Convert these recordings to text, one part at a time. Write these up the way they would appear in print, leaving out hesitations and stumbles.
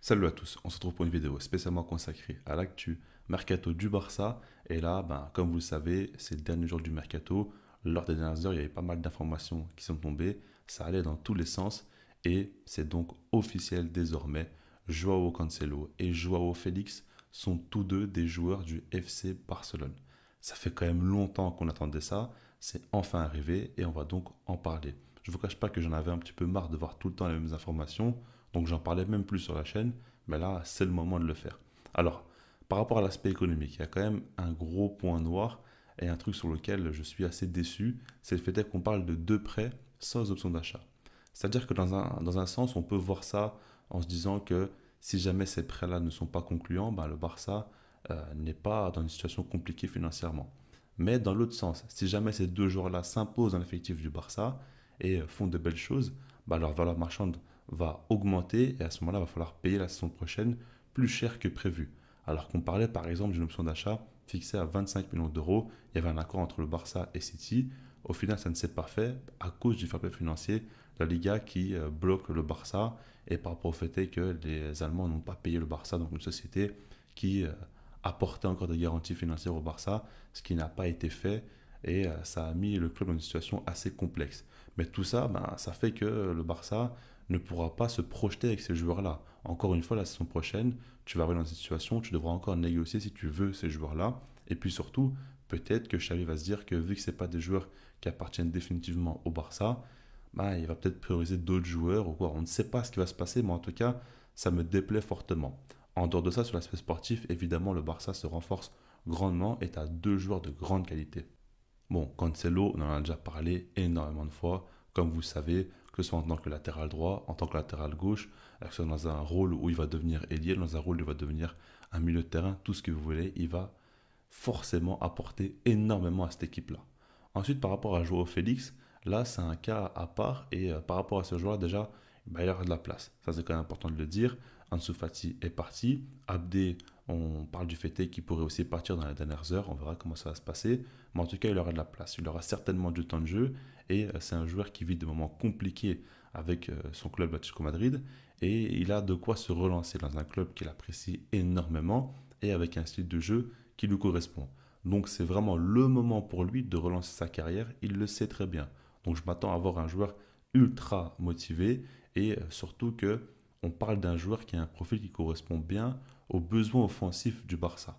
Salut à tous, on se retrouve pour une vidéo spécialement consacrée à l'actu mercato du Barça. Et là, comme vous le savez, c'est le dernier jour du mercato. Lors des dernières heures, il y avait pas mal d'informations qui sont tombées. Ça allait dans tous les sens. Et c'est donc officiel désormais. Joao Cancelo et Joao Félix sont tous deux des joueurs du FC Barcelone. Ça fait quand même longtemps qu'on attendait ça. C'est enfin arrivé et on va donc en parler. Je ne vous cache pas que j'en avais un petit peu marre de voir tout le temps les mêmes informations. Donc j'en parlais même plus sur la chaîne, mais là c'est le moment de le faire. Alors, par rapport à l'aspect économique, il y a quand même un gros point noir et un truc sur lequel je suis assez déçu, c'est le fait qu'on parle de deux prêts sans option d'achat. C'est-à-dire que dans un sens, on peut voir ça en se disant que si jamais ces prêts-là ne sont pas concluants, le Barça n'est pas dans une situation compliquée financièrement. Mais dans l'autre sens, si jamais ces deux joueurs-là s'imposent dans l'effectif du Barça et font de belles choses, leur valeur marchande va augmenter et à ce moment-là, il va falloir payer la saison prochaine plus cher que prévu. Alors qu'on parlait par exemple d'une option d'achat fixée à 25 millions d'euros, il y avait un accord entre le Barça et City. Au final, ça ne s'est pas fait à cause du fair play financier de la Liga qui bloque le Barça et par rapport au fait que les Allemands n'ont pas payé le Barça, donc une société qui apportait encore des garanties financières au Barça, ce qui n'a pas été fait et ça a mis le club dans une situation assez complexe. Mais tout ça, ça fait que le Barça ne pourra pas se projeter avec ces joueurs-là. Encore une fois, la saison prochaine, tu vas arriver dans cette situation, tu devras encore négocier si tu veux ces joueurs-là. Et puis surtout, peut-être que Xavi va se dire que vu que ce pas des joueurs qui appartiennent définitivement au Barça, il va peut-être prioriser d'autres joueurs ou quoi. On ne sait pas ce qui va se passer, mais en tout cas, ça me déplaît fortement. En dehors de ça, sur l'aspect sportif, évidemment, le Barça se renforce grandement et a deux joueurs de grande qualité. Bon, Cancelo, on en a déjà parlé énormément de fois. Comme vous savez, que ce soit en tant que latéral droit, en tant que latéral gauche, que ce soit dans un rôle où il va devenir ailier, dans un rôle où il va devenir un milieu de terrain, tout ce que vous voulez, il va forcément apporter énormément à cette équipe-là. Ensuite, par rapport à Joao Félix, là, c'est un cas à part et par rapport à ce joueur, déjà, il y aura de la place. Ça, c'est quand même important de le dire. Ansu Fati est parti. Abdé, on parle du fait qu'il pourrait aussi partir dans les dernières heures. On verra comment ça va se passer. Mais en tout cas, il aura de la place. Il aura certainement du temps de jeu. Et c'est un joueur qui vit des moments compliqués avec son club Atlético Madrid. Et il a de quoi se relancer dans un club qu'il apprécie énormément et avec un style de jeu qui lui correspond. Donc c'est vraiment le moment pour lui de relancer sa carrière, il le sait très bien. Donc je m'attends à avoir un joueur ultra motivé et surtout que on parle d'un joueur qui a un profil qui correspond bien aux besoins offensifs du Barça.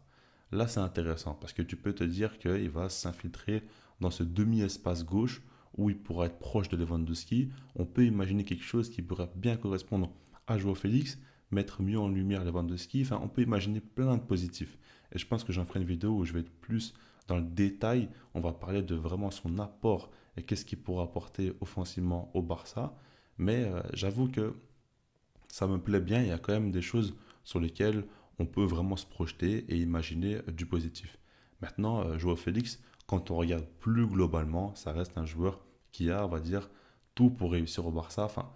Là c'est intéressant parce que tu peux te dire qu'il va s'infiltrer dans ce demi-espace gauche où il pourra être proche de Lewandowski. On peut imaginer quelque chose qui pourrait bien correspondre à Joao Félix, mettre mieux en lumière Lewandowski. Enfin, on peut imaginer plein de positifs. Et je pense que j'en ferai une vidéo où je vais être plus dans le détail. On va parler de vraiment son apport et qu'est-ce qu'il pourra apporter offensivement au Barça. Mais j'avoue que ça me plaît bien. Il y a quand même des choses sur lesquelles on peut vraiment se projeter et imaginer du positif. Maintenant, Joao Félix, quand on regarde plus globalement, ça reste un joueur qui a, on va dire, tout pour réussir au Barça. Enfin,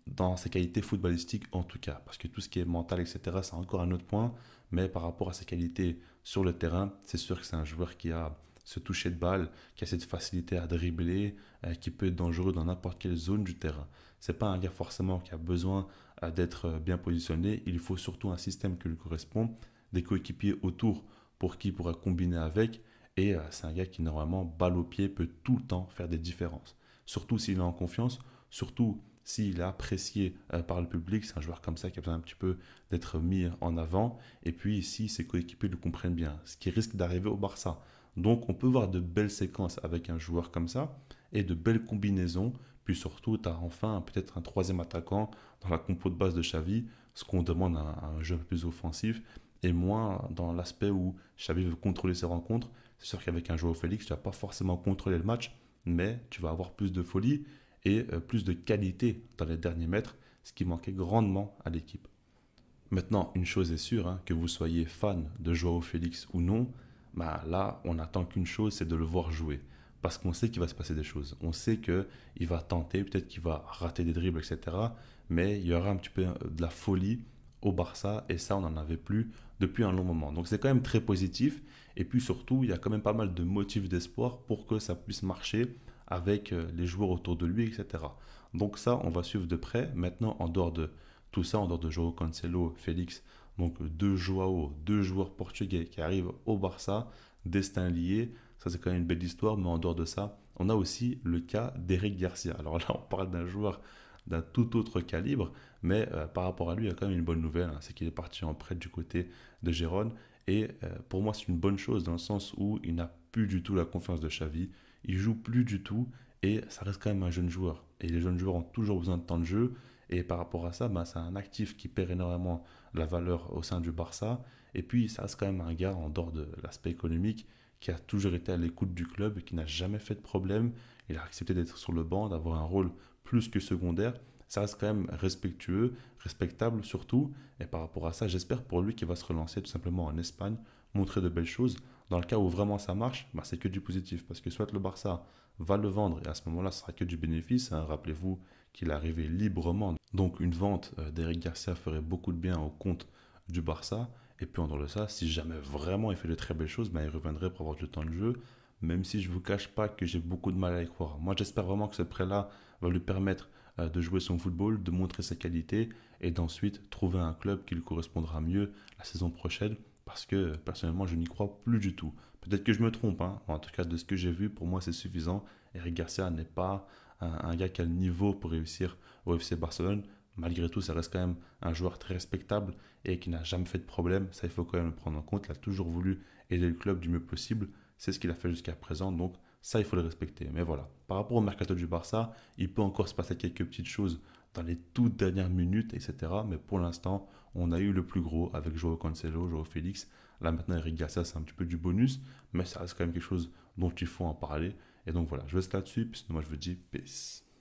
dans ses qualités footballistiques en tout cas, parce que tout ce qui est mental, etc., c'est encore un autre point, mais par rapport à ses qualités sur le terrain, c'est sûr que c'est un joueur qui a ce toucher de balle, qui a cette facilité à dribbler, qui peut être dangereux dans n'importe quelle zone du terrain. C'est pas un gars forcément qui a besoin d'être bien positionné, il faut surtout un système qui lui correspond, des coéquipiers autour pour qui il pourra combiner avec, et c'est un gars qui normalement, balle au pied, peut tout le temps faire des différences. Surtout s'il est en confiance, surtout s'il est apprécié par le public, c'est un joueur comme ça qui a besoin un petit peu d'être mis en avant. Et puis si ses coéquipiers le comprennent bien, ce qui risque d'arriver au Barça. Donc on peut voir de belles séquences avec un joueur comme ça et de belles combinaisons. Puis surtout, tu as enfin peut-être un troisième attaquant dans la compo de base de Xavi, ce qu'on demande à un jeu plus offensif et moins dans l'aspect où Xavi veut contrôler ses rencontres. C'est sûr qu'avec un joueur Félix, tu vas pas forcément contrôler le match, mais tu vas avoir plus de folie et plus de qualité dans les derniers mètres, ce qui manquait grandement à l'équipe. Maintenant, une chose est sûre, que vous soyez fan de Joao Félix ou non, là, on n'attend qu'une chose, c'est de le voir jouer. Parce qu'on sait qu'il va se passer des choses. On sait qu'il va tenter, peut-être qu'il va rater des dribbles, etc. Mais il y aura un petit peu de la folie au Barça, et ça, on n'en avait plus depuis un long moment. Donc c'est quand même très positif. Et puis surtout, il y a quand même pas mal de motifs d'espoir pour que ça puisse marcher avec les joueurs autour de lui, etc. Donc ça, on va suivre de près. Maintenant, en dehors Tout ça en dehors de Joao Cancelo, Félix. Donc deux Joao, deux joueurs portugais qui arrivent au Barça, destin lié. Ça, c'est quand même une belle histoire. Mais en dehors de ça, on a aussi le cas d'Eric Garcia. Alors là, on parle d'un joueur d'un tout autre calibre. Mais par rapport à lui, il y a quand même une bonne nouvelle, hein, c'est qu'il est parti en prêt du côté de Gérone. Et pour moi, c'est une bonne chose dans le sens où il n'a plus du tout la confiance de Xavi. Il joue plus du tout et ça reste quand même un jeune joueur. Et les jeunes joueurs ont toujours besoin de temps de jeu. Et par rapport à ça, bah, c'est un actif qui perd énormément la valeur au sein du Barça. Et puis, ça reste quand même un gars, en dehors de l'aspect économique, qui a toujours été à l'écoute du club, qui n'a jamais fait de problème. Il a accepté d'être sur le banc, d'avoir un rôle plus que secondaire. Ça reste quand même respectueux, respectable surtout. Et par rapport à ça, j'espère pour lui qu'il va se relancer tout simplement en Espagne, montrer de belles choses. Dans le cas où vraiment ça marche, bah, c'est que du positif. Parce que soit le Barça va le vendre et à ce moment-là, ce sera que du bénéfice, hein. Rappelez-vous qu'il est arrivé librement. Donc une vente d'Eric Garcia ferait beaucoup de bien au compte du Barça. Et puis en dehors de ça, si jamais vraiment il fait de très belles choses, bah, il reviendrait pour avoir du temps de jeu. Même si je ne vous cache pas que j'ai beaucoup de mal à y croire. Moi, j'espère vraiment que ce prêt-là va lui permettre de jouer son football, de montrer ses qualités et d'ensuite trouver un club qui lui correspondra mieux la saison prochaine parce que personnellement je n'y crois plus du tout. Peut-être que je me trompe, hein. En tout cas de ce que j'ai vu, pour moi c'est suffisant. Eric Garcia n'est pas un gars qui a le niveau pour réussir au FC Barcelone. Malgré tout, ça reste quand même un joueur très respectable et qui n'a jamais fait de problème. Ça, il faut quand même le prendre en compte. Il a toujours voulu aider le club du mieux possible. C'est ce qu'il a fait jusqu'à présent. Donc, ça, il faut le respecter. Mais voilà. Par rapport au mercato du Barça, il peut encore se passer quelques petites choses dans les toutes dernières minutes, etc. Mais pour l'instant, on a eu le plus gros avec Joao Cancelo, Joao Félix. Là, maintenant, Eric Garcia, c'est un petit peu du bonus. Mais ça reste quand même quelque chose dont il faut en parler. Et donc, voilà. Je reste là-dessus. Puis, sinon, moi, je vous dis peace.